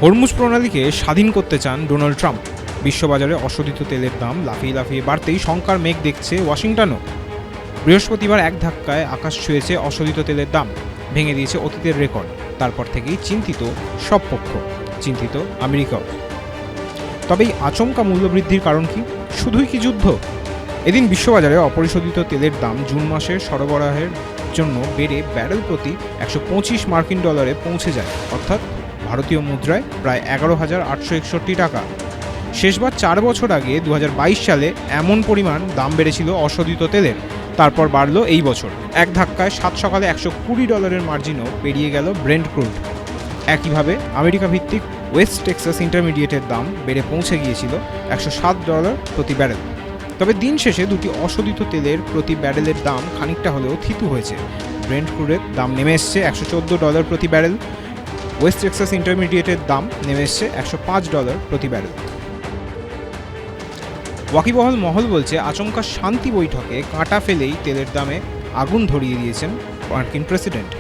Hormuz প্রণালীকে স্বাধীন করতে চান ডোনাল্ড ট্রাম্প। বিশ্ববাজারে অশোধিত তেলের দাম লাফিয়ে লাফিয়ে বাড়তেই শঙ্কার মেঘ দেখছে ওয়াশিংটনও। বৃহস্পতিবার এক ধাক্কায় আকাশ ছুঁয়েছে অশোধিত তেলের দাম, ভেঙে দিয়েছে অতীতের রেকর্ড। তারপর থেকেই চিন্তিত সব পক্ষ, চিন্তিত আমেরিকাও। তবে এই আচমকা মূল্যবৃদ্ধির কারণ কি? শুধুই কি যুদ্ধ? এদিন বিশ্ববাজারে অপরিশোধিত তেলের দাম জুন মাসের সরবরাহের জন্য বেড়ে ব্যারেল প্রতি 125 মার্কিন ডলারে পৌঁছে যায়, অর্থাৎ ভারতীয় মুদ্রায় প্রায় 11,861 টাকা। শেষবার 4 বছর আগে 2022 সালে এমন পরিমাণ দাম বেড়েছিল অশোধিত তেলের। তারপর বাড়ল এই বছর এক ধাক্কায়। 7 সকালে $120 মার্জিনও পেরিয়ে গেল ব্রেন্ট ক্রুড। একইভাবে আমেরিকা ভিত্তিক ওয়েস্ট টেক্সাস ইন্টারমিডিয়েটের দাম বেড়ে পৌঁছে গিয়েছিল $107 প্রতি ব্যারেল। তবে দিন শেষে দুটি অশোধিত তেলের প্রতি ব্যারেলের দাম খানিকটা হলেও থিতু হয়েছে। ব্রেন্ট ক্রুডের দাম নেমে এসছে $114 প্রতি ব্যারেল, ওয়েস্ট টেক্সাস ইন্টারমিডিয়েটের দাম নেমে এসছে $105 প্রতি ব্যারেল। ওয়াকিবহাল মহল বলছে, আচমকা শান্তি বৈঠকে কাঁটা ফেলেই তেলের দামে আগুন ধরিয়ে দিয়েছেন মার্কিন প্রেসিডেন্ট।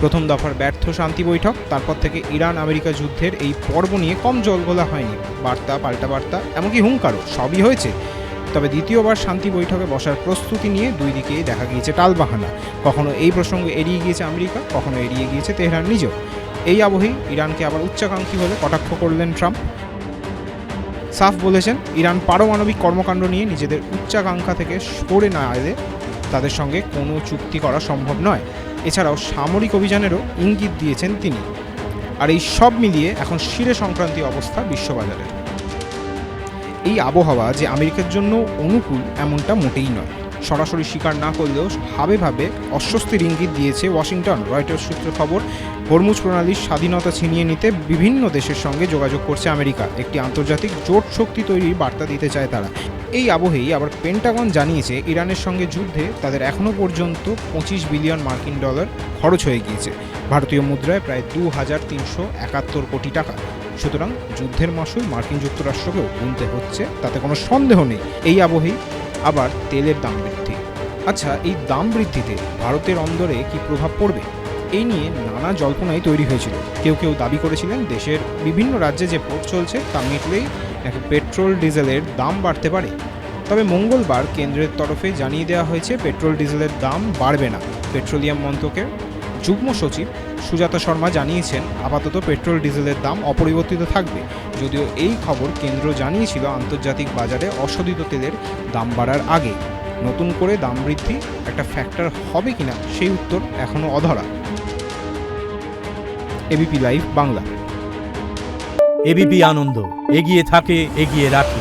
প্রথম দফার ব্যর্থ শান্তি বৈঠক, তারপর থেকে ইরান আমেরিকা যুদ্ধের এই পর্ব নিয়ে কম জলঘোলা হয়নি। বার্তা পাল্টা বার্তা, এমনকি হুঙ্কারও, সবই হয়েছে। তবে দ্বিতীয়বার শান্তি বৈঠকে বসার প্রস্তুতি নিয়ে দুই দিকেই দেখা গিয়েছে টালবাহানা। কখনো এই প্রসঙ্গে এড়িয়ে গিয়েছে আমেরিকা, কখনো এড়িয়ে গিয়েছে তেহরান নিজেও। এই আবহেই ইরানকে আবার উচ্চাকাঙ্ক্ষী বলে কটাক্ষ করলেন ট্রাম্প। সাফ বলেছেন, ইরান পারমাণবিক কর্মকাণ্ড নিয়ে নিজেদের উচ্চাকাঙ্ক্ষা থেকে সরে না এলে তাদের সঙ্গে কোনো চুক্তি করা সম্ভব নয়। এছাড়াও সামরিক অভিযানেরও ইঙ্গিত দিয়েছেন তিনি। আর এই সব মিলিয়ে এখন শিরে সংক্রান্তি অবস্থা বিশ্ববাজারে। এই আবহাওয়া যে আমেরিকার জন্য অনুকূল এমনটা মোটেই নয়। সরাসরি স্বীকার না করলেও ভাবে ভাবে অস্বস্তির ইঙ্গিত দিয়েছে ওয়াশিংটন। রয়টার্স সূত্রে খবর, হরমুজ প্রণালীর স্বাধীনতা ছিনিয়ে নিতে বিভিন্ন দেশের সঙ্গে যোগাযোগ করছে আমেরিকা। একটি আন্তর্জাতিক জোট শক্তি তৈরির বার্তা দিতে চায় তারা। এই আবহেই আবার পেন্টাগন জানিয়েছে, ইরানের সঙ্গে যুদ্ধে তাদের এখনও পর্যন্ত $25 বিলিয়ন মার্কিন ডলার খরচ হয়ে গিয়েছে, ভারতীয় মুদ্রায় প্রায় 2,371 কোটি টাকা। সুতরাং যুদ্ধের মাসুল মার্কিন যুক্তরাষ্ট্রকেও গুনতে হচ্ছে, তাতে কোনো সন্দেহ নেই। এই আবহেই আবার তেলের দাম বৃদ্ধি। আচ্ছা, এই দাম বৃদ্ধিতে ভারতের অন্দরে কি প্রভাব পড়বে? এই নিয়ে নানা জল্পনাই তৈরি হয়েছিল। কেউ কেউ দাবি করেছিলেন, দেশের বিভিন্ন রাজ্যে যে ভোট চলছে তা মিটলেই পেট্রোল ডিজেলের দাম বাড়তে পারে। তবে মঙ্গলবার কেন্দ্রের তরফে জানিয়ে দেওয়া হয়েছে, পেট্রোল ডিজেলের দাম বাড়বে না। পেট্রোলিয়াম মন্ত্রকের যুগ্ম সচিব সুজাতা শর্মা জানিয়েছেন, আপাতত পেট্রোল ডিজেলের দাম অপরিবর্তিত থাকবে। যদিও এই খবর কেন্দ্র জানিয়েছিল আন্তর্জাতিক বাজারে অশোধিত তেলের দাম বাড়ার আগে। নতুন করে দাম বৃদ্ধি একটা ফ্যাক্টর হবে কিনা সেই উত্তর এখনও অধরা। ABP live Bangla. এবিপি আনন্দ, এগিয়ে থাকে, এগিয়ে রাখে।